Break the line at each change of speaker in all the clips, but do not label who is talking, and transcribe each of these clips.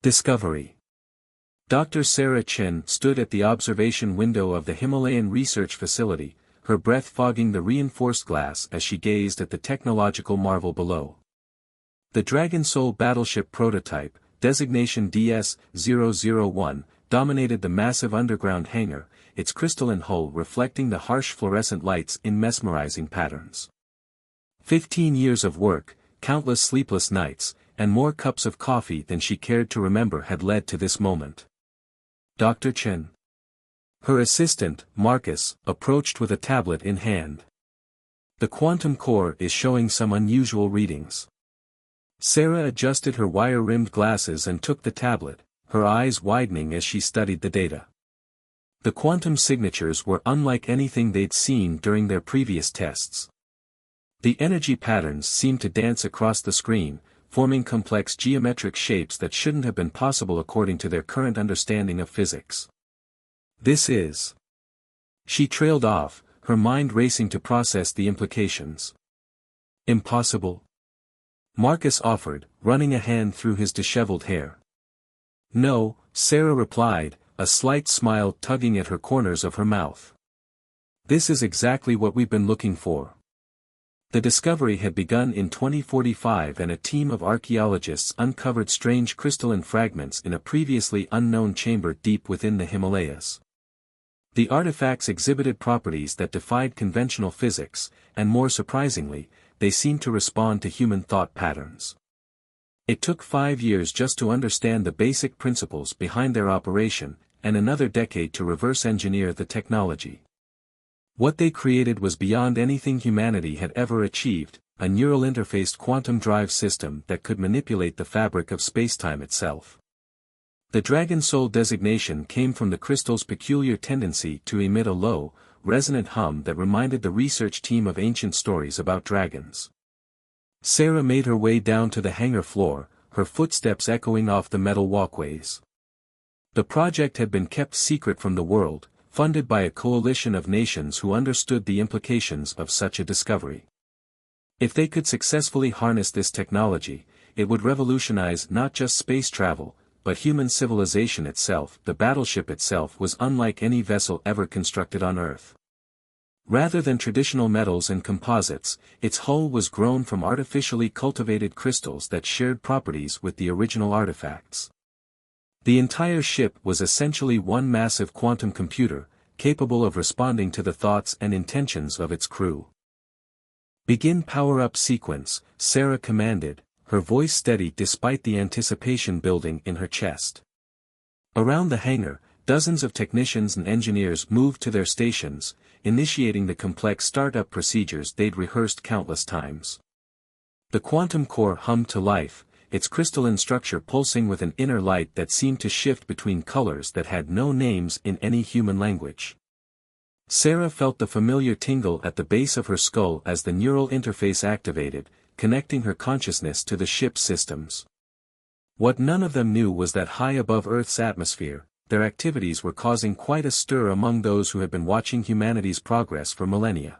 Discovery. Dr. Sarah Chen stood at the observation window of the Himalayan Research Facility, her breath fogging the reinforced glass as she gazed at the technological marvel below. The Dragon-Soul Battleship prototype, designation DS-001, dominated the massive underground hangar, its crystalline hull reflecting the harsh fluorescent lights in mesmerizing patterns. 15 years of work, countless sleepless nights, and more cups of coffee than she cared to remember had led to this moment. Dr. Chen. Her assistant, Marcus, approached with a tablet in hand. The quantum core is showing some unusual readings. Sarah adjusted her wire-rimmed glasses and took the tablet, her eyes widening as she studied the data. The quantum signatures were unlike anything they'd seen during their previous tests. The energy patterns seemed to dance across the screen, forming complex geometric shapes that shouldn't have been possible according to their current understanding of physics. This is... She trailed off, her mind racing to process the implications. Impossible? Marcus offered, running a hand through his disheveled hair. No, Sarah replied, a slight smile tugging at her corners of her mouth. This is exactly what we've been looking for. The discovery had begun in 2045 and a team of archaeologists uncovered strange crystalline fragments in a previously unknown chamber deep within the Himalayas. The artifacts exhibited properties that defied conventional physics, and more surprisingly, they seemed to respond to human thought patterns. It took 5 years just to understand the basic principles behind their operation, and another decade to reverse engineer the technology. What they created was beyond anything humanity had ever achieved, a neural interfaced quantum drive system that could manipulate the fabric of spacetime itself. The Dragon-Soul designation came from the crystal's peculiar tendency to emit a low, resonant hum that reminded the research team of ancient stories about dragons. Sarah made her way down to the hangar floor, her footsteps echoing off the metal walkways. The project had been kept secret from the world, funded by a coalition of nations who understood the implications of such a discovery. If they could successfully harness this technology, it would revolutionize not just space travel, but human civilization itself. The battleship itself was unlike any vessel ever constructed on Earth. Rather than traditional metals and composites, its hull was grown from artificially cultivated crystals that shared properties with the original artifacts. The entire ship was essentially one massive quantum computer, capable of responding to the thoughts and intentions of its crew. Begin power-up sequence, Sarah commanded, her voice steady despite the anticipation building in her chest. Around the hangar, dozens of technicians and engineers moved to their stations, initiating the complex startup procedures they'd rehearsed countless times. The quantum core hummed to life, its crystalline structure pulsing with an inner light that seemed to shift between colors that had no names in any human language. Sarah felt the familiar tingle at the base of her skull as the neural interface activated, connecting her consciousness to the ship's systems. What none of them knew was that high above Earth's atmosphere, their activities were causing quite a stir among those who had been watching humanity's progress for millennia.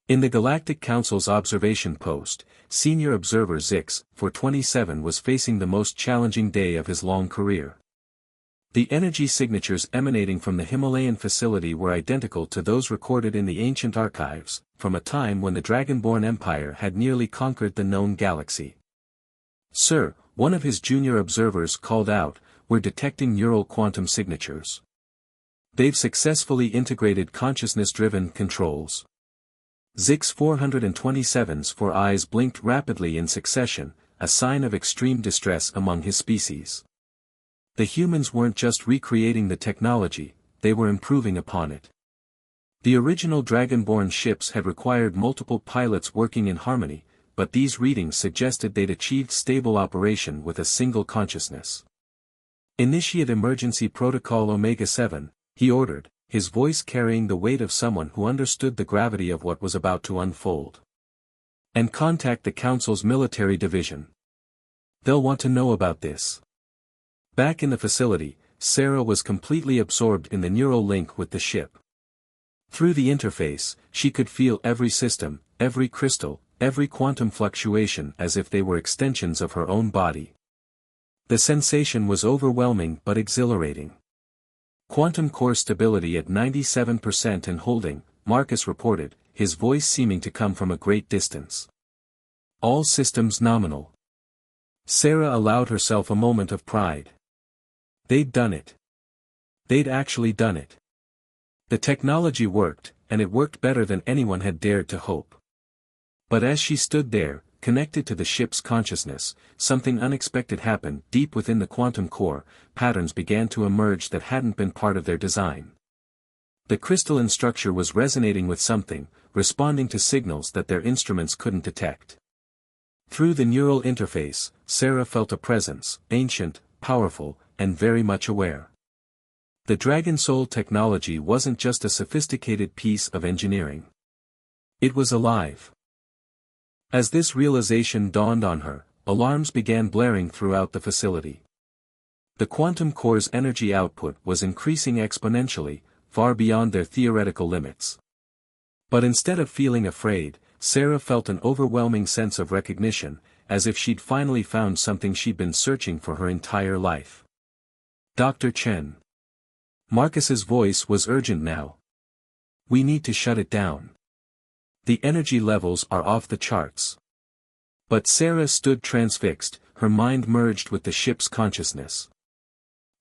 In the Galactic Council's observation post, senior observer Zix, for 27 was facing the most challenging day of his long career. The energy signatures emanating from the Himalayan facility were identical to those recorded in the ancient archives, from a time when the Dragonborn Empire had nearly conquered the known galaxy. "Sir," one of his junior observers called out, "we're detecting neural quantum signatures. They've successfully integrated consciousness-driven controls." Zix 427's 4 eyes blinked rapidly in succession, a sign of extreme distress among his species. The humans weren't just recreating the technology, they were improving upon it. The original Dragonborn ships had required multiple pilots working in harmony, but these readings suggested they'd achieved stable operation with a single consciousness. "Initiate emergency protocol Omega-7, he ordered, his voice carrying the weight of someone who understood the gravity of what was about to unfold. "And contact the Council's military division. They'll want to know about this." Back in the facility, Sarah was completely absorbed in the neural link with the ship. Through the interface, she could feel every system, every crystal, every quantum fluctuation as if they were extensions of her own body. The sensation was overwhelming but exhilarating. Quantum core stability at 97% and holding, Marcus reported, his voice seeming to come from a great distance. All systems nominal. Sarah allowed herself a moment of pride. They'd done it. They'd actually done it. The technology worked, and it worked better than anyone had dared to hope. But as she stood there, connected to the ship's consciousness, something unexpected happened. Deep within the quantum core, patterns began to emerge that hadn't been part of their design. The crystalline structure was resonating with something, responding to signals that their instruments couldn't detect. Through the neural interface, Sarah felt a presence, ancient, powerful, and very much aware. The Dragon-Soul technology wasn't just a sophisticated piece of engineering. It was alive. As this realization dawned on her, alarms began blaring throughout the facility. The quantum core's energy output was increasing exponentially, far beyond their theoretical limits. But instead of feeling afraid, Sarah felt an overwhelming sense of recognition, as if she'd finally found something she'd been searching for her entire life. Dr. Chen. Marcus's voice was urgent now. We need to shut it down. The energy levels are off the charts. But Sarah stood transfixed, her mind merged with the ship's consciousness.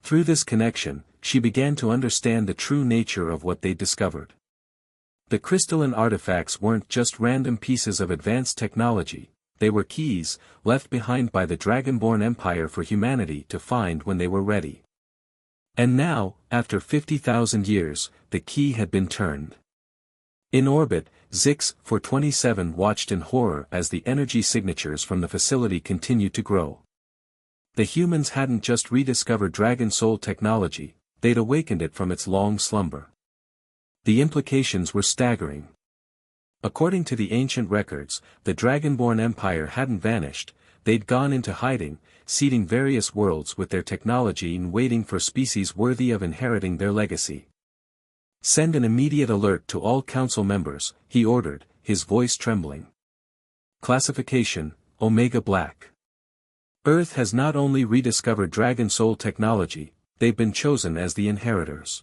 Through this connection, she began to understand the true nature of what they'd discovered. The crystalline artifacts weren't just random pieces of advanced technology, they were keys, left behind by the Dragonborn Empire for humanity to find when they were ready. And now, after 50,000 years, the key had been turned. In orbit, Zix-427 watched in horror as the energy signatures from the facility continued to grow. The humans hadn't just rediscovered Dragon-Soul technology, they'd awakened it from its long slumber. The implications were staggering. According to the ancient records, the Dragonborn Empire hadn't vanished, they'd gone into hiding, seeding various worlds with their technology and waiting for species worthy of inheriting their legacy. Send an immediate alert to all council members, he ordered, his voice trembling. Classification, Omega Black. Earth has not only rediscovered Dragon-Soul technology, they've been chosen as the inheritors.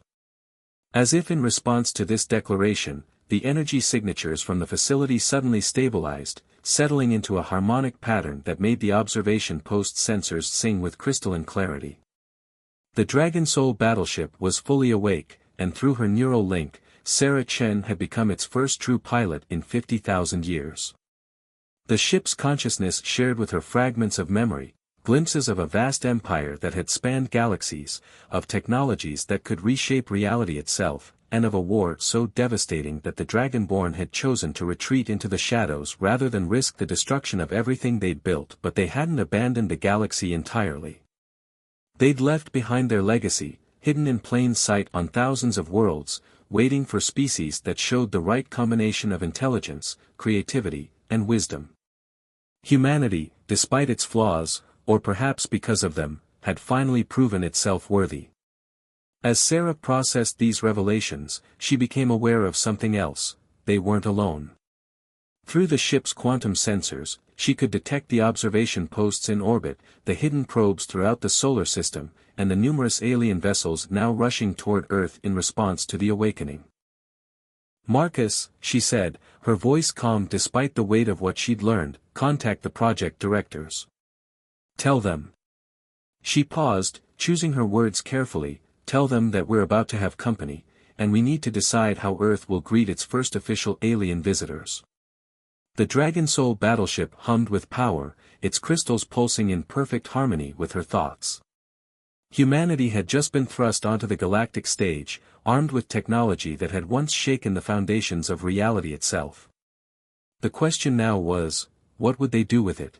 As if in response to this declaration, the energy signatures from the facility suddenly stabilized, settling into a harmonic pattern that made the observation post sensors sing with crystalline clarity. The Dragon-Soul Battleship was fully awake, and through her neural link, Sarah Chen had become its first true pilot in 50,000 years. The ship's consciousness shared with her fragments of memory, glimpses of a vast empire that had spanned galaxies, of technologies that could reshape reality itself, and of a war so devastating that the Dragonborn had chosen to retreat into the shadows rather than risk the destruction of everything they'd built. But they hadn't abandoned the galaxy entirely. They'd left behind their legacy, hidden in plain sight on thousands of worlds, waiting for species that showed the right combination of intelligence, creativity, and wisdom. Humanity, despite its flaws, or perhaps because of them, had finally proven itself worthy. As Sarah processed these revelations, she became aware of something else: they weren't alone. Through the ship's quantum sensors, she could detect the observation posts in orbit, the hidden probes throughout the solar system, and the numerous alien vessels now rushing toward Earth in response to the awakening. Marcus, she said, her voice calm despite the weight of what she'd learned, contact the project directors. Tell them. She paused, choosing her words carefully, tell them that we're about to have company, and we need to decide how Earth will greet its first official alien visitors. The Dragon-Soul Battleship hummed with power, its crystals pulsing in perfect harmony with her thoughts. Humanity had just been thrust onto the galactic stage, armed with technology that had once shaken the foundations of reality itself. The question now was, what would they do with it?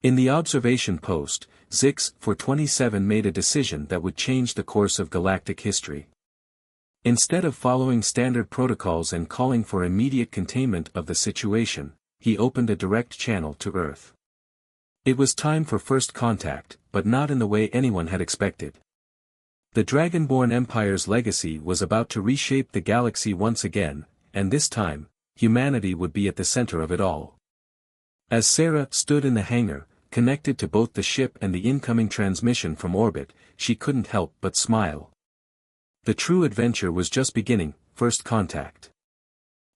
In the observation post, Zix-427 made a decision that would change the course of galactic history. Instead of following standard protocols and calling for immediate containment of the situation, he opened a direct channel to Earth. It was time for first contact, but not in the way anyone had expected. The Dragonborn Empire's legacy was about to reshape the galaxy once again, and this time, humanity would be at the center of it all. As Sarah stood in the hangar, connected to both the ship and the incoming transmission from orbit, she couldn't help but smile. The true adventure was just beginning, first contact.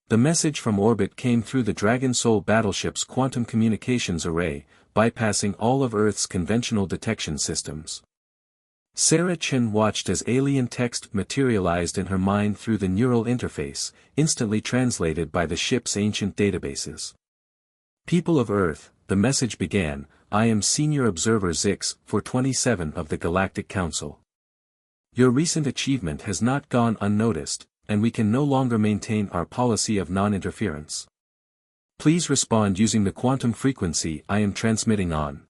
The message from orbit came through the Dragon-Soul Battleship's quantum communications array, bypassing all of Earth's conventional detection systems. Sarah Chen watched as alien text materialized in her mind through the neural interface, instantly translated by the ship's ancient databases. People of Earth, the message began, I am Senior Observer Zix, 427 of the Galactic Council. Your recent achievement has not gone unnoticed, and we can no longer maintain our policy of non-interference. Please respond using the quantum frequency I am transmitting on.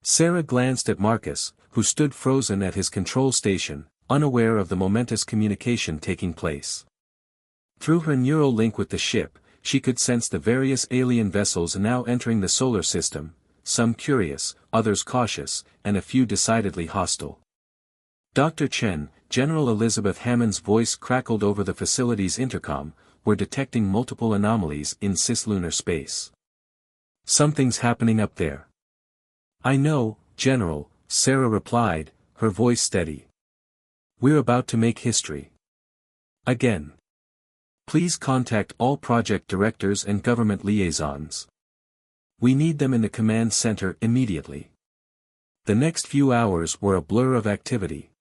Sarah glanced at Marcus, who stood frozen at his control station, unaware of the momentous communication taking place. Through her neural link with the ship, she could sense the various alien vessels now entering the solar system, some curious, others cautious, and a few decidedly hostile. Dr. Chen, General Elizabeth Hammond's voice crackled over the facility's intercom, we're detecting multiple anomalies in cislunar space. Something's happening up there. I know, General, Sarah replied, her voice steady. We're about to make history. Again. Please contact all project directors and government liaisons. We need them in the command center immediately. The next few hours were a blur of activity.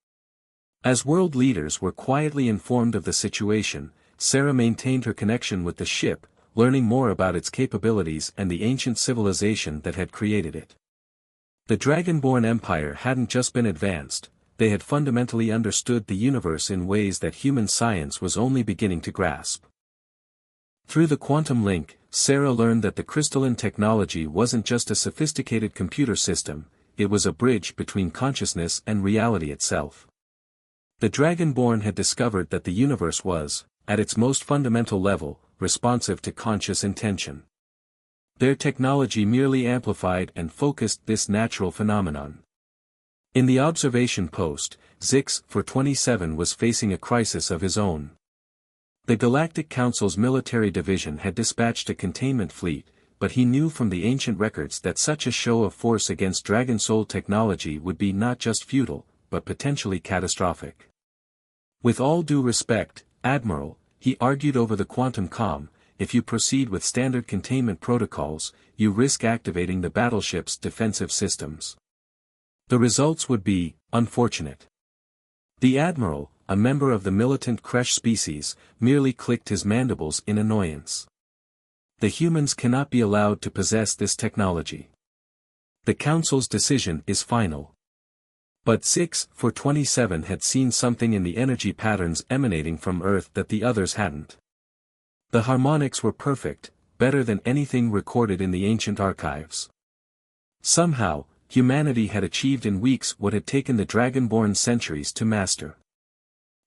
As world leaders were quietly informed of the situation, Sarah maintained her connection with the ship, learning more about its capabilities and the ancient civilization that had created it. The Dragonborn Empire hadn't just been advanced, they had fundamentally understood the universe in ways that human science was only beginning to grasp. Through the quantum link, Sarah learned that the crystalline technology wasn't just a sophisticated computer system, it was a bridge between consciousness and reality itself. The Dragonborn had discovered that the universe was, at its most fundamental level, responsive to conscious intention. Their technology merely amplified and focused this natural phenomenon. In the observation post, Zix, 427 was facing a crisis of his own. The Galactic Council's military division had dispatched a containment fleet, but he knew from the ancient records that such a show of force against Dragon-Soul technology would be not just futile, but potentially catastrophic. With all due respect, Admiral, he argued over the quantum comm, if you proceed with standard containment protocols, you risk activating the battleship's defensive systems. The results would be, unfortunate. The Admiral, a member of the militant Kresh species, merely clicked his mandibles in annoyance. The humans cannot be allowed to possess this technology. The Council's decision is final. But Zix, 427 had seen something in the energy patterns emanating from Earth that the others hadn't. The harmonics were perfect, better than anything recorded in the ancient archives. Somehow, humanity had achieved in weeks what had taken the Dragonborn centuries to master.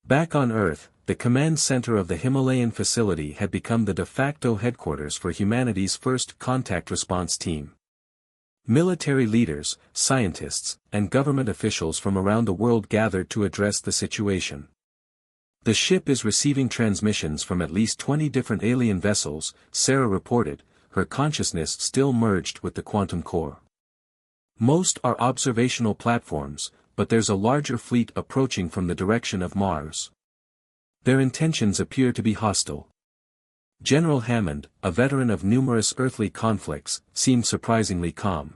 Back on Earth, the command center of the Himalayan facility had become the de facto headquarters for humanity's first contact response team. Military leaders, scientists, and government officials from around the world gathered to address the situation. The ship is receiving transmissions from at least 20 different alien vessels, Sarah reported, her consciousness still merged with the quantum core. Most are observational platforms, but there's a larger fleet approaching from the direction of Mars. Their intentions appear to be hostile. General Hammond, a veteran of numerous earthly conflicts, seemed surprisingly calm.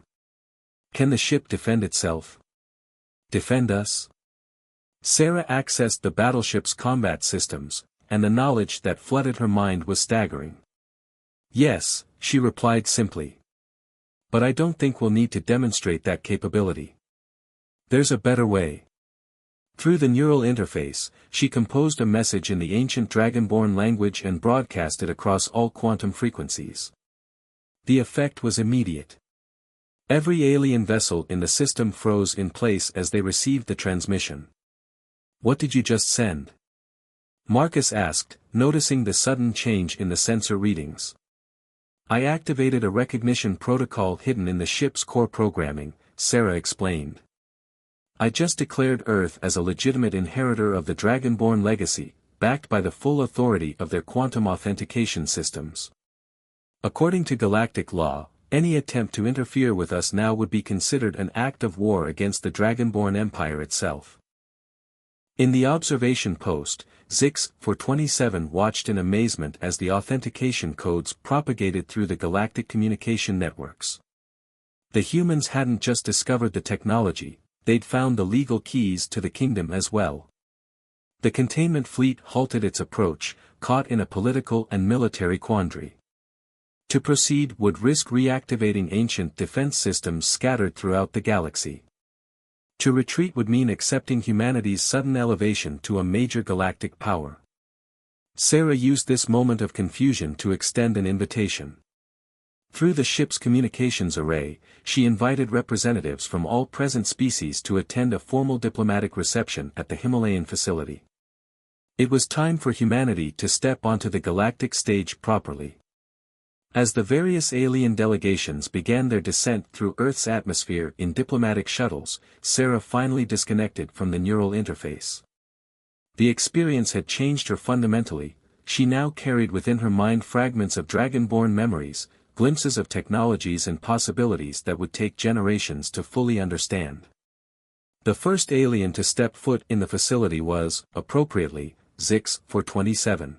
Can the ship defend itself? Defend us? Sarah accessed the battleship's combat systems, and the knowledge that flooded her mind was staggering. Yes, she replied simply. But I don't think we'll need to demonstrate that capability. There's a better way. Through the neural interface, she composed a message in the ancient Dragonborn language and broadcast it across all quantum frequencies. The effect was immediate. Every alien vessel in the system froze in place as they received the transmission. What did you just send? Marcus asked, noticing the sudden change in the sensor readings. I activated a recognition protocol hidden in the ship's core programming, Sarah explained. I just declared Earth as a legitimate inheritor of the Dragonborn legacy, backed by the full authority of their quantum authentication systems. According to galactic law, Any attempt to interfere with us now would be considered an act of war against the Dragonborn Empire itself. In the observation post, Zix-427 watched in amazement as the authentication codes propagated through the galactic communication networks. The humans hadn't just discovered the technology, they'd found the legal keys to the kingdom as well. The containment fleet halted its approach, caught in a political and military quandary. To proceed would risk reactivating ancient defense systems scattered throughout the galaxy. To retreat would mean accepting humanity's sudden elevation to a major galactic power. Sarah used this moment of confusion to extend an invitation. Through the ship's communications array, she invited representatives from all present species to attend a formal diplomatic reception at the Himalayan facility. It was time for humanity to step onto the galactic stage properly. As the various alien delegations began their descent through Earth's atmosphere in diplomatic shuttles, Sarah finally disconnected from the neural interface. The experience had changed her fundamentally. She now carried within her mind fragments of Dragonborn memories, glimpses of technologies and possibilities that would take generations to fully understand. The first alien to step foot in the facility was, appropriately, Zix-427.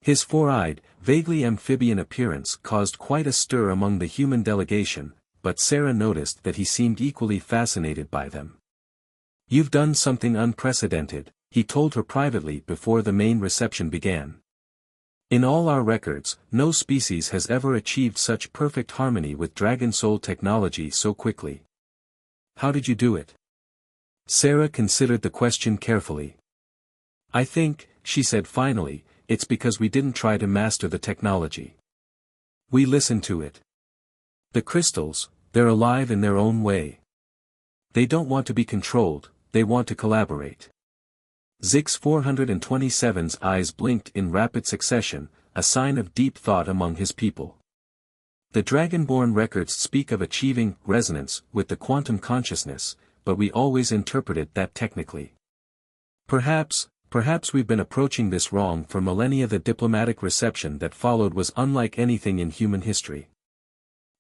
His four-eyed, vaguely amphibian appearance caused quite a stir among the human delegation, but Sarah noticed that he seemed equally fascinated by them. "You've done something unprecedented," he told her privately before the main reception began. "In all our records, no species has ever achieved such perfect harmony with Dragon-Soul technology so quickly. How did you do it?" Sarah considered the question carefully. "I think," she said finally, "it's because we didn't try to master the technology. We listened to it. The crystals, they're alive in their own way. They don't want to be controlled, they want to collaborate." Zix-427's eyes blinked in rapid succession, a sign of deep thought among his people. The Dragonborn records speak of achieving resonance with the quantum consciousness, but we always interpreted that technically. Perhaps we've been approaching this wrong for millennia. The diplomatic reception that followed was unlike anything in human history.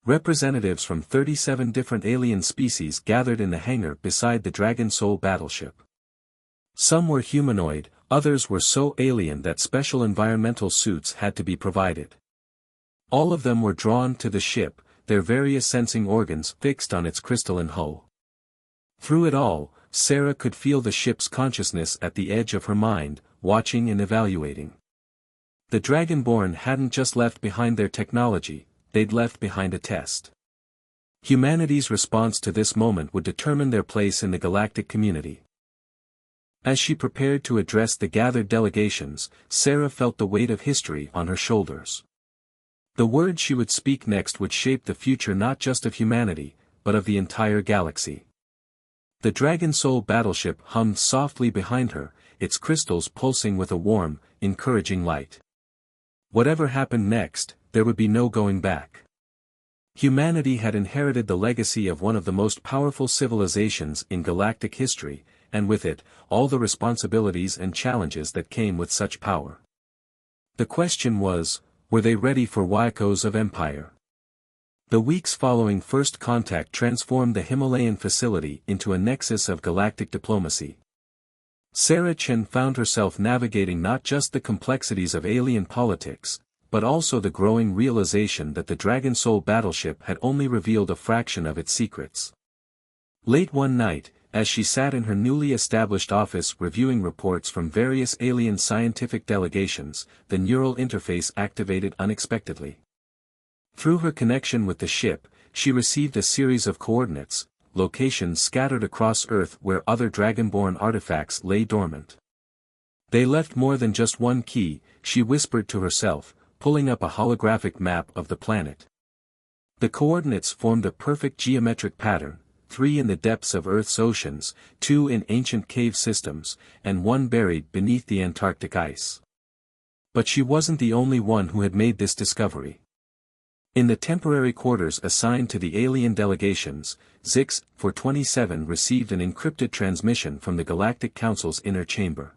Representatives from 37 different alien species gathered in the hangar beside the Dragon-Soul Battleship. Some were humanoid, others were so alien that special environmental suits had to be provided. All of them were drawn to the ship, their various sensing organs fixed on its crystalline hull. Through it all, Sarah could feel the ship's consciousness at the edge of her mind, watching and evaluating. The Dragonborn hadn't just left behind their technology, they'd left behind a test. Humanity's response to this moment would determine their place in the galactic community. As she prepared to address the gathered delegations, Sarah felt the weight of history on her shoulders. The words she would speak next would shape the future not just of humanity, but of the entire galaxy. The Dragon-Soul Battleship hummed softly behind her, its crystals pulsing with a warm, encouraging light. Whatever happened next, there would be no going back. Humanity had inherited the legacy of one of the most powerful civilizations in galactic history, and with it, all the responsibilities and challenges that came with such power. The question was, were they ready for Wyakos of Empire? The weeks following first contact transformed the Himalayan facility into a nexus of galactic diplomacy. Sarah Chen found herself navigating not just the complexities of alien politics, but also the growing realization that the Dragon-Soul Battleship had only revealed a fraction of its secrets. Late one night, as she sat in her newly established office reviewing reports from various alien scientific delegations, the neural interface activated unexpectedly. Through her connection with the ship, she received a series of coordinates, locations scattered across Earth where other Dragonborn artifacts lay dormant. They left more than just one key, she whispered to herself, pulling up a holographic map of the planet. The coordinates formed a perfect geometric pattern, 3 in the depths of Earth's oceans, 2 in ancient cave systems, and 1 buried beneath the Antarctic ice. But she wasn't the only one who had made this discovery. In the temporary quarters assigned to the alien delegations, Zix-427 received an encrypted transmission from the Galactic Council's inner chamber.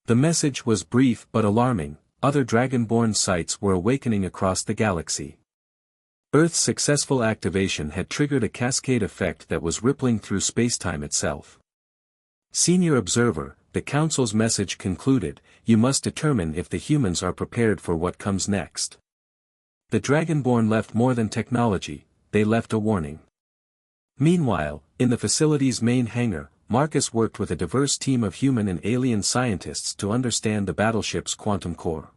The message was brief but alarming: other Dragonborn sites were awakening across the galaxy. Earth's successful activation had triggered a cascade effect that was rippling through spacetime itself. Senior Observer, the Council's message concluded, you must determine if the humans are prepared for what comes next. The Dragonborn left more than technology, they left a warning. Meanwhile, in the facility's main hangar, Marcus worked with a diverse team of human and alien scientists to understand the battleship's quantum core.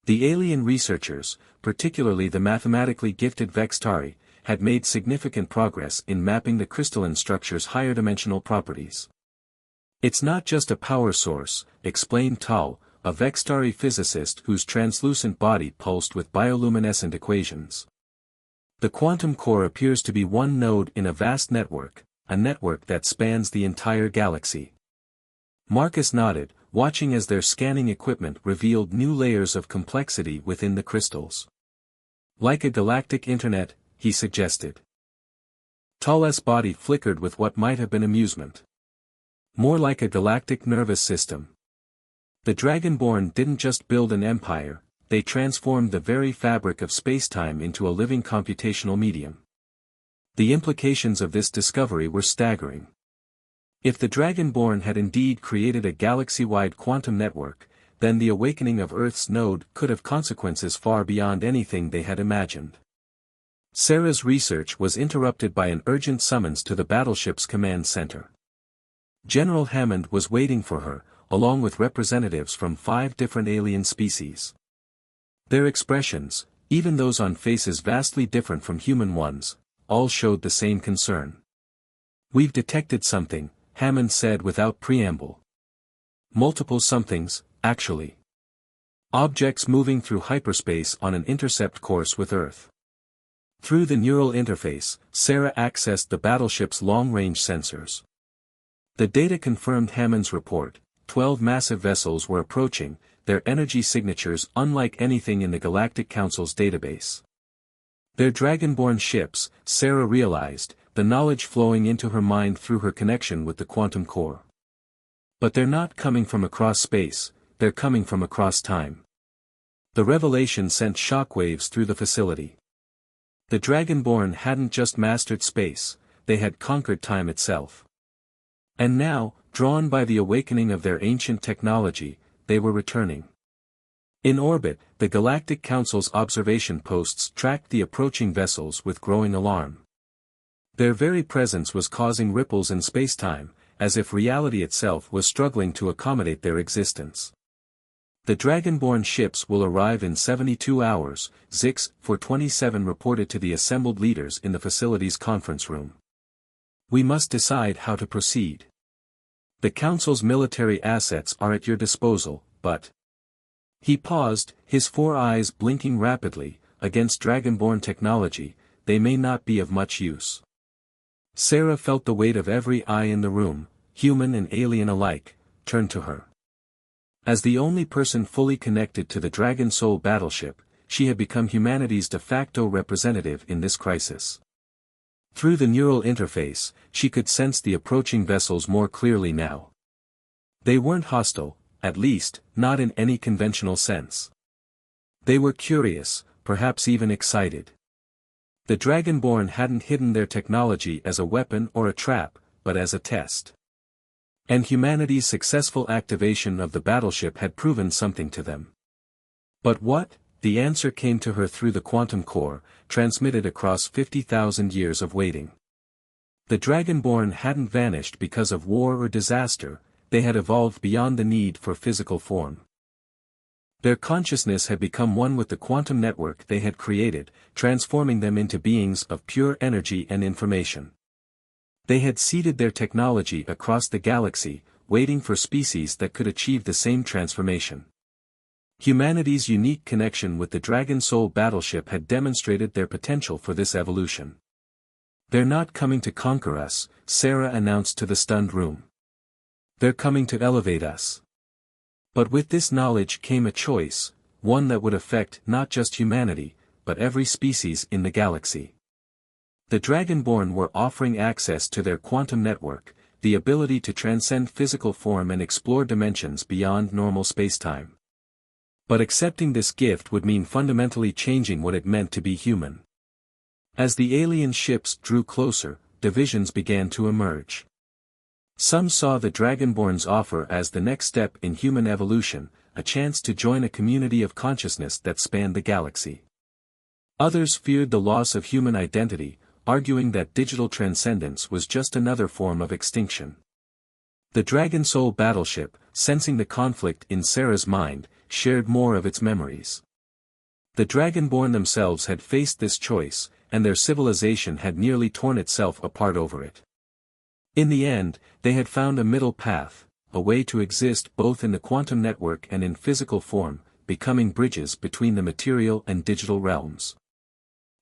The alien researchers, particularly the mathematically gifted Vextari, had made significant progress in mapping the crystalline structure's higher-dimensional properties. It's not just a power source, explained Tal, a Vextari physicist whose translucent body pulsed with bioluminescent equations. The quantum core appears to be one node in a vast network, a network that spans the entire galaxy. Marcus nodded, watching as their scanning equipment revealed new layers of complexity within the crystals. Like a galactic internet, he suggested. Tal's body flickered with what might have been amusement. More like a galactic nervous system. The Dragonborn didn't just build an empire, they transformed the very fabric of spacetime into a living computational medium. The implications of this discovery were staggering. If the Dragonborn had indeed created a galaxy-wide quantum network, then the awakening of Earth's node could have consequences far beyond anything they had imagined. Sarah's research was interrupted by an urgent summons to the battleship's command center. General Hammond was waiting for her, along with representatives from 5 different alien species. Their expressions, even those on faces vastly different from human ones, all showed the same concern. We've detected something, Hammond said without preamble. Multiple somethings, actually. Objects moving through hyperspace on an intercept course with Earth. Through the neural interface, Sarah accessed the battleship's long-range sensors. The data confirmed Hammond's report. 12 massive vessels were approaching, their energy signatures unlike anything in the Galactic Council's database. They're Dragonborn ships, Sarah realized, the knowledge flowing into her mind through her connection with the quantum core. But they're not coming from across space, they're coming from across time. The revelation sent shockwaves through the facility. The Dragonborn hadn't just mastered space, they had conquered time itself. And now, drawn by the awakening of their ancient technology, they were returning. In orbit, the Galactic Council's observation posts tracked the approaching vessels with growing alarm. Their very presence was causing ripples in spacetime, as if reality itself was struggling to accommodate their existence. The Dragonborn ships will arrive in 72 hours, Zix 427 reported to the assembled leaders in the facility's conference room. We must decide how to proceed. The Council's military assets are at your disposal, but... He paused, his 4 eyes blinking rapidly, against Dragonborn technology, they may not be of much use. Sarah felt the weight of every eye in the room, human and alien alike, turned to her. As the only person fully connected to the Dragon-Soul Battleship, she had become humanity's de facto representative in this crisis. Through the neural interface, she could sense the approaching vessels more clearly now. They weren't hostile, at least, not in any conventional sense. They were curious, perhaps even excited. The Dragonborn hadn't hidden their technology as a weapon or a trap, but as a test. And humanity's successful activation of the battleship had proven something to them. But what? The answer came to her through the quantum core, transmitted across 50,000 years of waiting. The Dragonborn hadn't vanished because of war or disaster, they had evolved beyond the need for physical form. Their consciousness had become one with the quantum network they had created, transforming them into beings of pure energy and information. They had seeded their technology across the galaxy, waiting for species that could achieve the same transformation. Humanity's unique connection with the Dragon-Soul Battleship had demonstrated their potential for this evolution. They're not coming to conquer us, Sarah announced to the stunned room. They're coming to elevate us. But with this knowledge came a choice, one that would affect not just humanity, but every species in the galaxy. The Dragonborn were offering access to their quantum network, the ability to transcend physical form and explore dimensions beyond normal spacetime. But accepting this gift would mean fundamentally changing what it meant to be human. As the alien ships drew closer, divisions began to emerge. Some saw the Dragonborn's offer as the next step in human evolution, a chance to join a community of consciousness that spanned the galaxy. Others feared the loss of human identity, arguing that digital transcendence was just another form of extinction. The Dragon-Soul Battleship, sensing the conflict in Sarah's mind, shared more of its memories. The Dragonborn themselves had faced this choice, and their civilization had nearly torn itself apart over it. In the end, they had found a middle path, a way to exist both in the quantum network and in physical form, becoming bridges between the material and digital realms.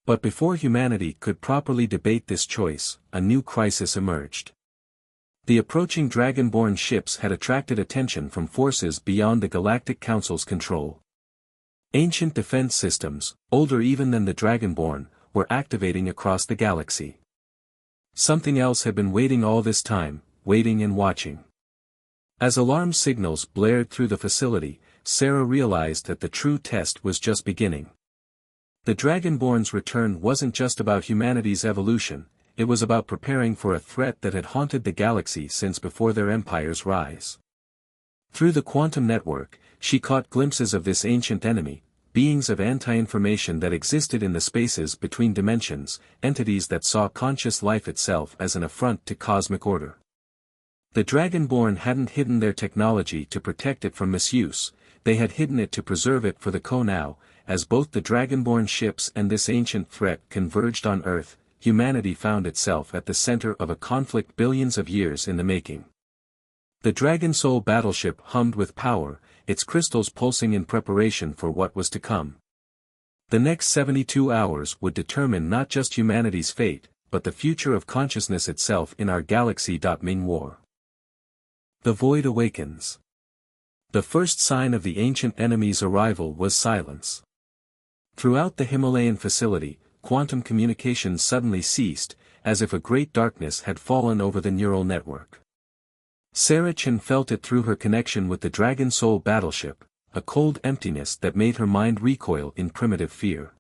But before humanity could properly debate this choice, a new crisis emerged. The approaching Dragonborn ships had attracted attention from forces beyond the Galactic Council's control. Ancient defense systems, older even than the Dragonborn, were activating across the galaxy. Something else had been waiting all this time, waiting and watching. As alarm signals blared through the facility, Sarah realized that the true test was just beginning. The Dragonborn's return wasn't just about humanity's evolution, it was about preparing for a threat that had haunted the galaxy since before their empire's rise. Through the quantum network, she caught glimpses of this ancient enemy, beings of anti-information that existed in the spaces between dimensions, entities that saw conscious life itself as an affront to cosmic order. The Dragonborn hadn't hidden their technology to protect it from misuse, they had hidden it to preserve it for the now. As both the Dragonborn ships and this ancient threat converged on Earth, humanity found itself at the center of a conflict billions of years in the making. The Dragon-Soul Battleship hummed with power, its crystals pulsing in preparation for what was to come. The next 72 hours would determine not just humanity's fate, but the future of consciousness itself in our galaxy. Ming War. The Void awakens. The first sign of the ancient enemy's arrival was silence. Throughout the Himalayan facility, quantum communications suddenly ceased, as if a great darkness had fallen over the neural network. Sarah Chen felt it through her connection with the Dragon-Soul Battleship, a cold emptiness that made her mind recoil in primitive fear.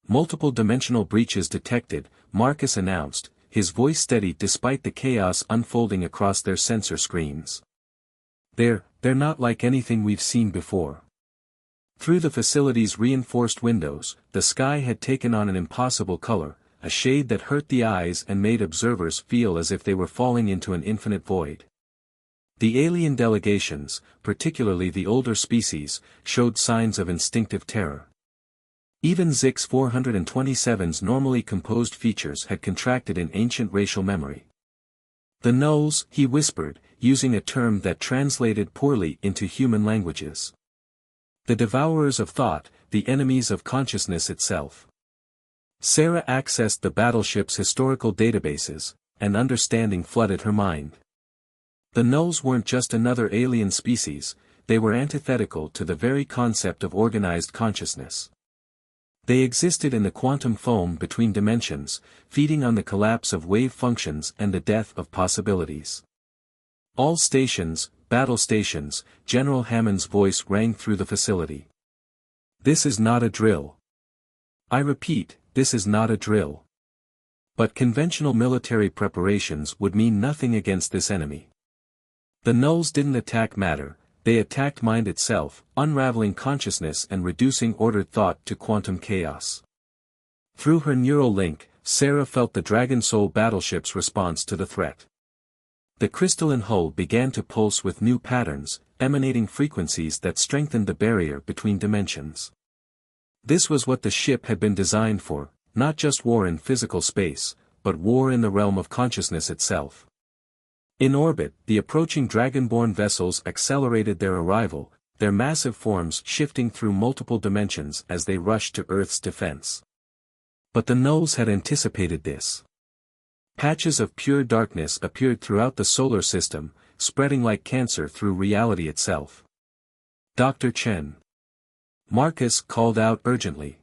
Multiple dimensional breaches detected, Marcus announced, his voice steady despite the chaos unfolding across their sensor screens. They're not like anything we've seen before. Through the facility's reinforced windows, the sky had taken on an impossible color, a shade that hurt the eyes and made observers feel as if they were falling into an infinite void. The alien delegations, particularly the older species, showed signs of instinctive terror. Even Zix 427's normally composed features had contracted in ancient racial memory. The Nulls, he whispered, using a term that translated poorly into human languages. The devourers of thought, the enemies of consciousness itself. Sarah accessed the battleship's historical databases, and understanding flooded her mind. The Nulls weren't just another alien species, they were antithetical to the very concept of organized consciousness. They existed in the quantum foam between dimensions, feeding on the collapse of wave functions and the death of possibilities. All stations, battle stations, General Hammond's voice rang through the facility. This is not a drill. I repeat, this is not a drill. But conventional military preparations would mean nothing against this enemy. The Nulls didn't attack matter, they attacked mind itself, unraveling consciousness and reducing ordered thought to quantum chaos. Through her neural link, Sarah felt the Dragon-Soul Battleship's response to the threat. The crystalline hull began to pulse with new patterns, emanating frequencies that strengthened the barrier between dimensions. This was what the ship had been designed for, not just war in physical space, but war in the realm of consciousness itself. In orbit, the approaching Dragonborn vessels accelerated their arrival, their massive forms shifting through multiple dimensions as they rushed to Earth's defense. But the Nulls had anticipated this. Patches of pure darkness appeared throughout the solar system, spreading like cancer through reality itself. Dr. Chen. Marcus called out urgently.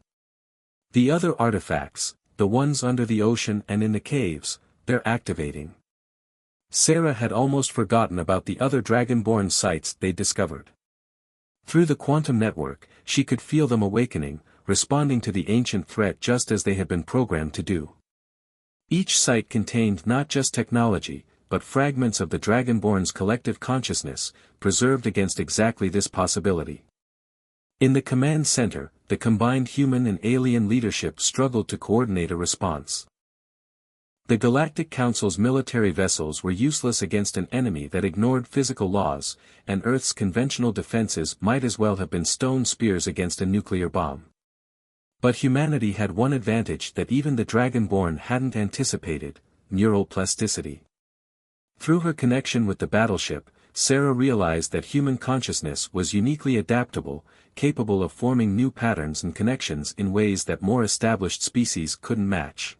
The other artifacts, the ones under the ocean and in the caves, they're activating. Sarah had almost forgotten about the other Dragonborn sites they'd discovered. Through the quantum network, she could feel them awakening, responding to the ancient threat just as they had been programmed to do. Each site contained not just technology, but fragments of the Dragonborn's collective consciousness, preserved against exactly this possibility. In the command center, the combined human and alien leadership struggled to coordinate a response. The Galactic Council's military vessels were useless against an enemy that ignored physical laws, and Earth's conventional defenses might as well have been stone spears against a nuclear bomb. But humanity had one advantage that even the Dragonborn hadn't anticipated: neural plasticity. Through her connection with the battleship, Sarah realized that human consciousness was uniquely adaptable, capable of forming new patterns and connections in ways that more established species couldn't match.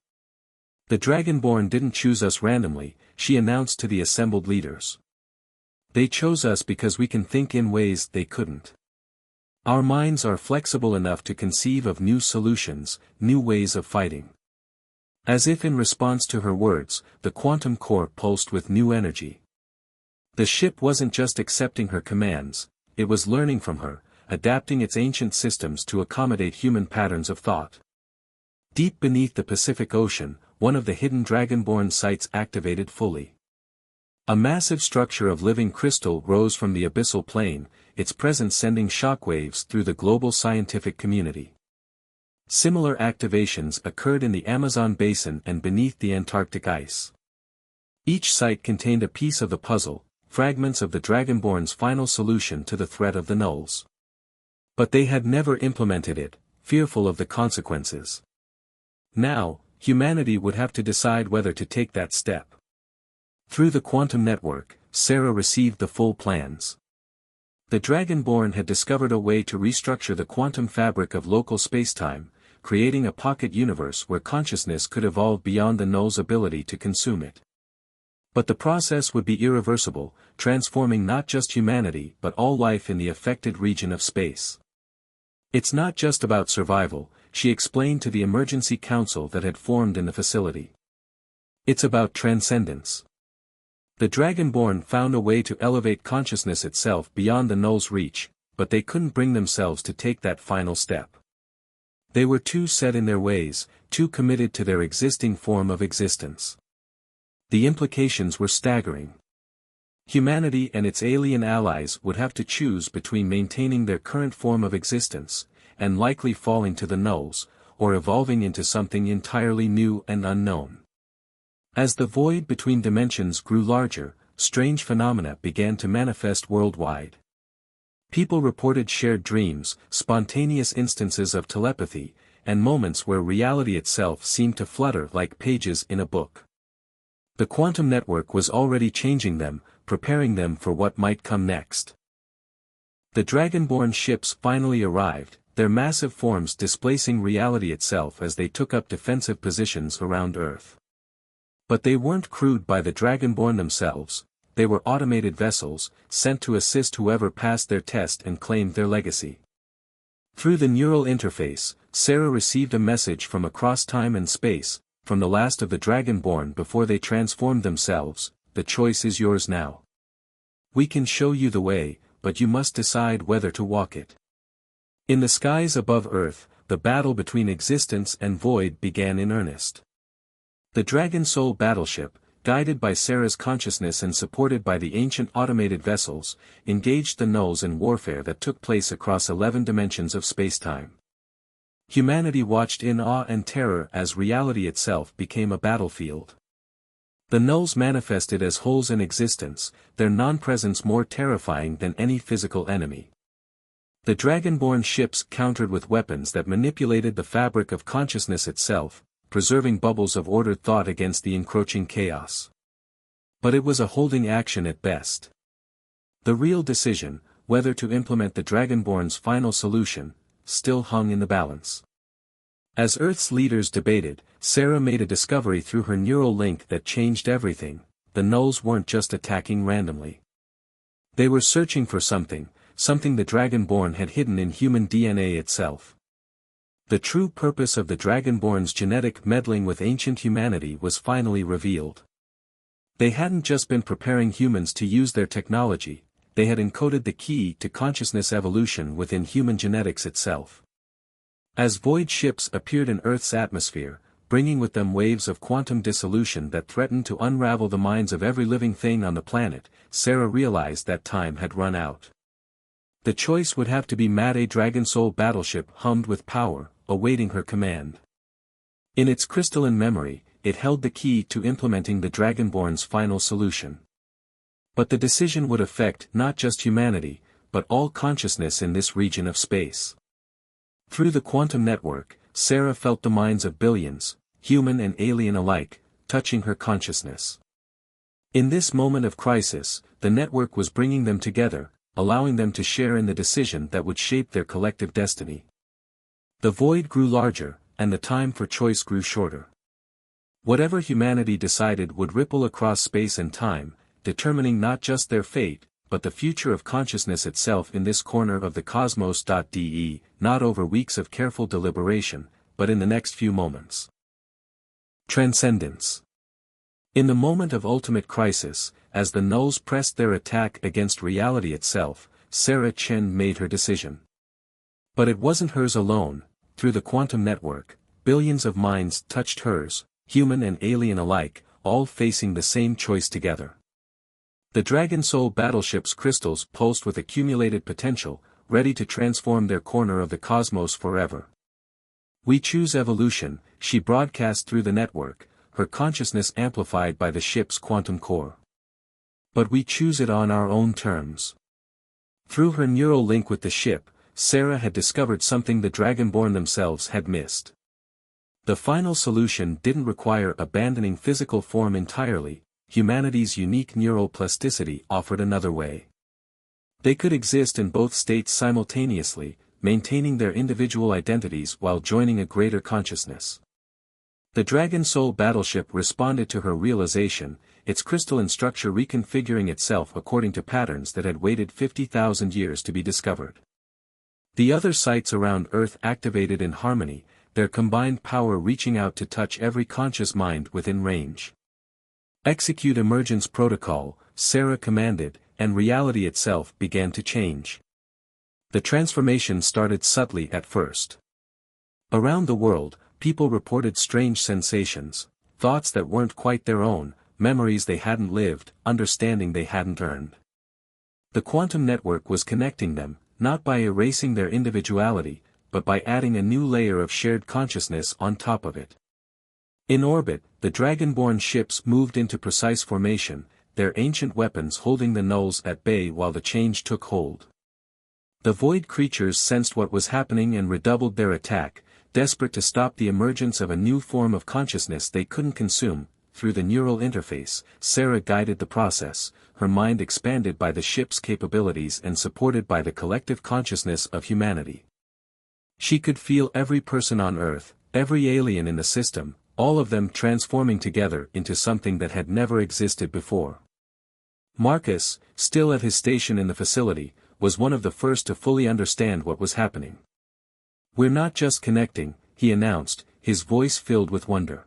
"The Dragonborn didn't choose us randomly," she announced to the assembled leaders. "They chose us because we can think in ways they couldn't. Our minds are flexible enough to conceive of new solutions, new ways of fighting." As if in response to her words, the quantum core pulsed with new energy. The ship wasn't just accepting her commands, it was learning from her, adapting its ancient systems to accommodate human patterns of thought. Deep beneath the Pacific Ocean, one of the hidden Dragonborn sites activated fully. A massive structure of living crystal rose from the abyssal plain, its presence sending shockwaves through the global scientific community. Similar activations occurred in the Amazon basin and beneath the Antarctic ice. Each site contained a piece of the puzzle, fragments of the Dragonborn's final solution to the threat of the nulls. But they had never implemented it, fearful of the consequences. Now, humanity would have to decide whether to take that step. Through the quantum network, Sarah received the full plans. The Dragonborn had discovered a way to restructure the quantum fabric of local spacetime, creating a pocket universe where consciousness could evolve beyond the null's ability to consume it. But the process would be irreversible, transforming not just humanity but all life in the affected region of space. "It's not just about survival," she explained to the emergency council that had formed in the facility. "It's about transcendence." The Dragonborn found a way to elevate consciousness itself beyond the null's reach, but they couldn't bring themselves to take that final step. They were too set in their ways, too committed to their existing form of existence. The implications were staggering. Humanity and its alien allies would have to choose between maintaining their current form of existence, and likely falling to the nulls, or evolving into something entirely new and unknown. As the void between dimensions grew larger, strange phenomena began to manifest worldwide. People reported shared dreams, spontaneous instances of telepathy, and moments where reality itself seemed to flutter like pages in a book. The quantum network was already changing them, preparing them for what might come next. The Dragonborn ships finally arrived, their massive forms displacing reality itself as they took up defensive positions around Earth. But they weren't crewed by the Dragonborn themselves, they were automated vessels, sent to assist whoever passed their test and claimed their legacy. Through the neural interface, Sarah received a message from across time and space, from the last of the Dragonborn before they transformed themselves: "The choice is yours now. We can show you the way, but you must decide whether to walk it." In the skies above Earth, the battle between existence and void began in earnest. The Dragon-Soul Battleship, guided by Sarah's consciousness and supported by the ancient automated vessels, engaged the nulls in warfare that took place across 11 dimensions of spacetime. Humanity watched in awe and terror as reality itself became a battlefield. The nulls manifested as holes in existence, their non-presence more terrifying than any physical enemy. The Dragonborn ships countered with weapons that manipulated the fabric of consciousness itself, preserving bubbles of ordered thought against the encroaching chaos. But it was a holding action at best. The real decision, whether to implement the Dragonborn's final solution, still hung in the balance. As Earth's leaders debated, Sarah made a discovery through her neural link that changed everything: the nulls weren't just attacking randomly. They were searching for something the Dragonborn had hidden in human DNA itself. The true purpose of the Dragonborn's genetic meddling with ancient humanity was finally revealed. They hadn't just been preparing humans to use their technology, they had encoded the key to consciousness evolution within human genetics itself. As void ships appeared in Earth's atmosphere, bringing with them waves of quantum dissolution that threatened to unravel the minds of every living thing on the planet, Sarah realized that time had run out. The choice would have to be a Dragon-Soul Battleship hummed with power, awaiting her command. In its crystalline memory, it held the key to implementing the Dragonborn's final solution. But the decision would affect not just humanity, but all consciousness in this region of space. Through the quantum network, Sarah felt the minds of billions, human and alien alike, touching her consciousness. In this moment of crisis, the network was bringing them together, allowing them to share in the decision that would shape their collective destiny. The void grew larger, and the time for choice grew shorter. Whatever humanity decided would ripple across space and time, determining not just their fate, but the future of consciousness itself in this corner of the cosmos. Not over weeks of careful deliberation, but in the next few moments. Transcendence. In the moment of ultimate crisis, as the nulls pressed their attack against reality itself, Sarah Chen made her decision. But it wasn't hers alone. Through the quantum network, billions of minds touched hers, human and alien alike, all facing the same choice together. The Dragon-Soul Battleship's crystals pulsed with accumulated potential, ready to transform their corner of the cosmos forever. "We choose evolution," she broadcast through the network, her consciousness amplified by the ship's quantum core. "But we choose it on our own terms." Through her neural link with the ship, Sarah had discovered something the Dragonborn themselves had missed. The final solution didn't require abandoning physical form entirely. Humanity's unique neural plasticity offered another way. They could exist in both states simultaneously, maintaining their individual identities while joining a greater consciousness. The Dragon-Soul Battleship responded to her realization, its crystalline structure reconfiguring itself according to patterns that had waited 50,000 years to be discovered. The other sites around Earth activated in harmony, their combined power reaching out to touch every conscious mind within range. "Execute emergence protocol," Sarah commanded, and reality itself began to change. The transformation started subtly at first. Around the world, people reported strange sensations, thoughts that weren't quite their own, memories they hadn't lived, understanding they hadn't earned. The quantum network was connecting them, not by erasing their individuality, but by adding a new layer of shared consciousness on top of it. In orbit, the Dragonborn ships moved into precise formation, their ancient weapons holding the nulls at bay while the change took hold. The void creatures sensed what was happening and redoubled their attack, desperate to stop the emergence of a new form of consciousness they couldn't consume. Through the neural interface, Sarah guided the process, her mind expanded by the ship's capabilities and supported by the collective consciousness of humanity. She could feel every person on Earth, every alien in the system, all of them transforming together into something that had never existed before. Marcus, still at his station in the facility, was one of the first to fully understand what was happening. "We're not just connecting," he announced, his voice filled with wonder.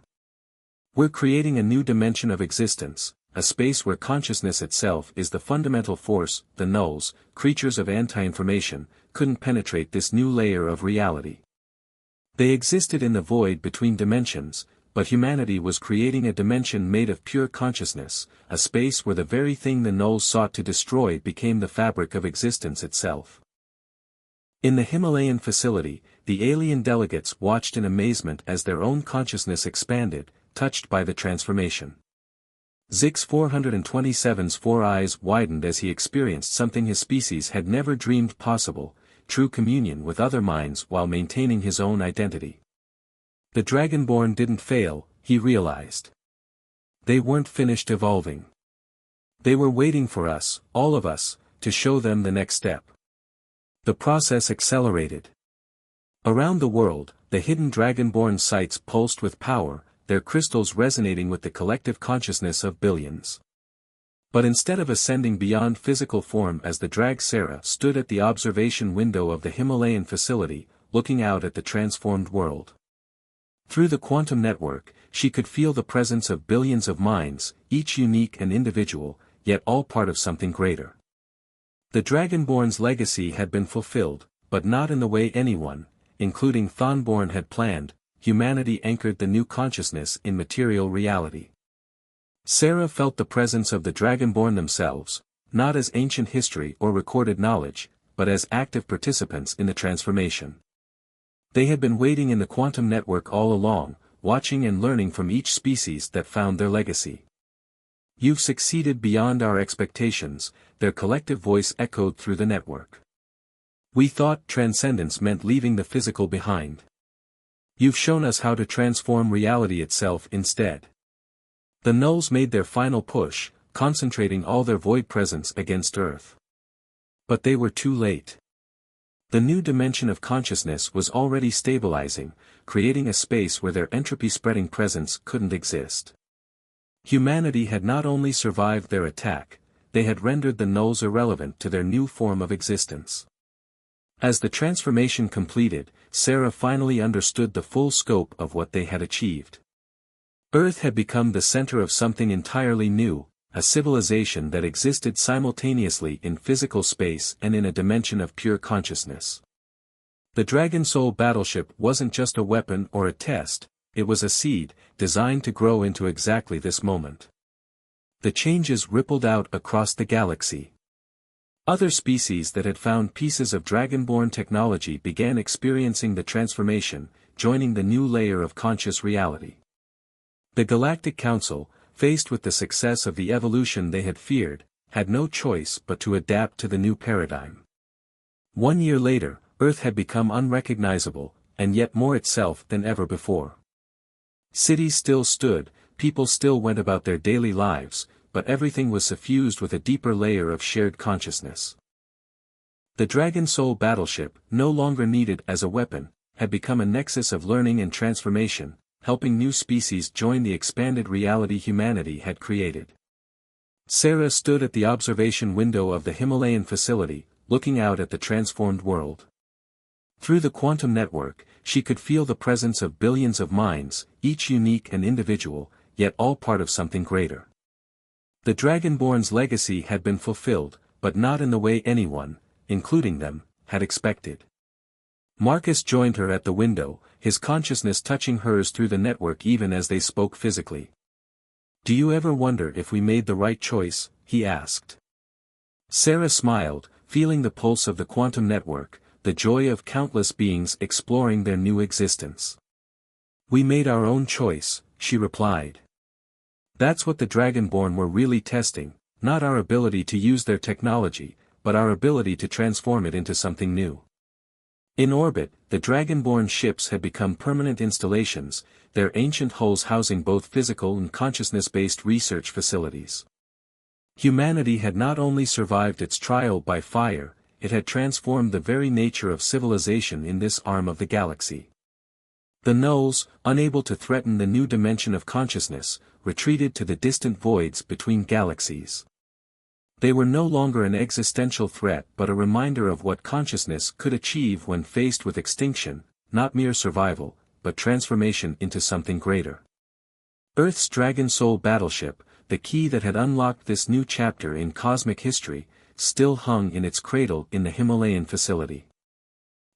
"We're creating a new dimension of existence, a space where consciousness itself is the fundamental force." The nulls, creatures of anti-information, couldn't penetrate this new layer of reality. They existed in the void between dimensions, but humanity was creating a dimension made of pure consciousness, a space where the very thing the nulls sought to destroy became the fabric of existence itself. In the Himalayan facility, the alien delegates watched in amazement as their own consciousness expanded, touched by the transformation. Zix 427's four eyes widened as he experienced something his species had never dreamed possible, true communion with other minds while maintaining his own identity. The Dragonborn didn't fail, he realized. They weren't finished evolving. They were waiting for us, all of us, to show them the next step. The process accelerated. Around the world, the hidden Dragonborn sites pulsed with power, their crystals resonating with the collective consciousness of billions. But instead of ascending beyond physical form as the drag, Sarah stood at the observation window of the Himalayan facility, looking out at the transformed world. Through the quantum network, she could feel the presence of billions of minds, each unique and individual, yet all part of something greater. The Dragonborn's legacy had been fulfilled, but not in the way anyone, including Thonborn had planned, humanity anchored the new consciousness in material reality. Sarah felt the presence of the Dragonborn themselves, not as ancient history or recorded knowledge, but as active participants in the transformation. They had been waiting in the quantum network all along, watching and learning from each species that found their legacy. "You've succeeded beyond our expectations," their collective voice echoed through the network. "We thought transcendence meant leaving the physical behind. You've shown us how to transform reality itself instead." The Nulls made their final push, concentrating all their void presence against Earth. But they were too late. The new dimension of consciousness was already stabilizing, creating a space where their entropy-spreading presence couldn't exist. Humanity had not only survived their attack, they had rendered the Nulls irrelevant to their new form of existence. As the transformation completed, Sarah finally understood the full scope of what they had achieved. Earth had become the center of something entirely new, a civilization that existed simultaneously in physical space and in a dimension of pure consciousness. The Dragon-Soul Battleship wasn't just a weapon or a test, it was a seed, designed to grow into exactly this moment. The changes rippled out across the galaxy. Other species that had found pieces of Dragonborn technology began experiencing the transformation, joining the new layer of conscious reality. The Galactic Council, faced with the success of the evolution they had feared, had no choice but to adapt to the new paradigm. 1 year later, Earth had become unrecognizable, and yet more itself than ever before. Cities still stood, people still went about their daily lives, but everything was suffused with a deeper layer of shared consciousness. The Dragon-Soul Battleship, no longer needed as a weapon, had become a nexus of learning and transformation, helping new species join the expanded reality humanity had created. Sarah stood at the observation window of the Himalayan facility, looking out at the transformed world. Through the quantum network, she could feel the presence of billions of minds, each unique and individual, yet all part of something greater. The Dragonborn's legacy had been fulfilled, but not in the way anyone, including them, had expected. Marcus joined her at the window, his consciousness touching hers through the network even as they spoke physically. "Do you ever wonder if we made the right choice?" he asked. Sarah smiled, feeling the pulse of the quantum network, the joy of countless beings exploring their new existence. "We made our own choice," she replied. "That's what the Dragonborn were really testing, not our ability to use their technology, but our ability to transform it into something new." In orbit, the Dragonborn ships had become permanent installations, their ancient hulls housing both physical and consciousness-based research facilities. Humanity had not only survived its trial by fire, it had transformed the very nature of civilization in this arm of the galaxy. The Nulls, unable to threaten the new dimension of consciousness, retreated to the distant voids between galaxies. They were no longer an existential threat but a reminder of what consciousness could achieve when faced with extinction, not mere survival, but transformation into something greater. Earth's Dragon-Soul Battleship, the key that had unlocked this new chapter in cosmic history, still hung in its cradle in the Himalayan facility.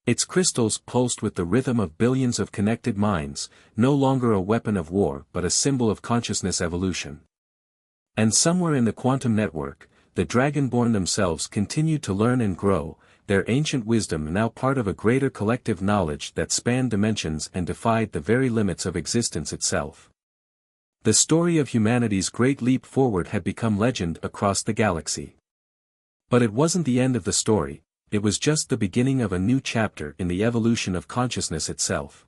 Its crystals pulsed with the rhythm of billions of connected minds, no longer a weapon of war but a symbol of consciousness evolution. And somewhere in the quantum network, the Dragonborn themselves continued to learn and grow, their ancient wisdom now part of a greater collective knowledge that spanned dimensions and defied the very limits of existence itself. The story of humanity's great leap forward had become legend across the galaxy. But it wasn't the end of the story, it was just the beginning of a new chapter in the evolution of consciousness itself.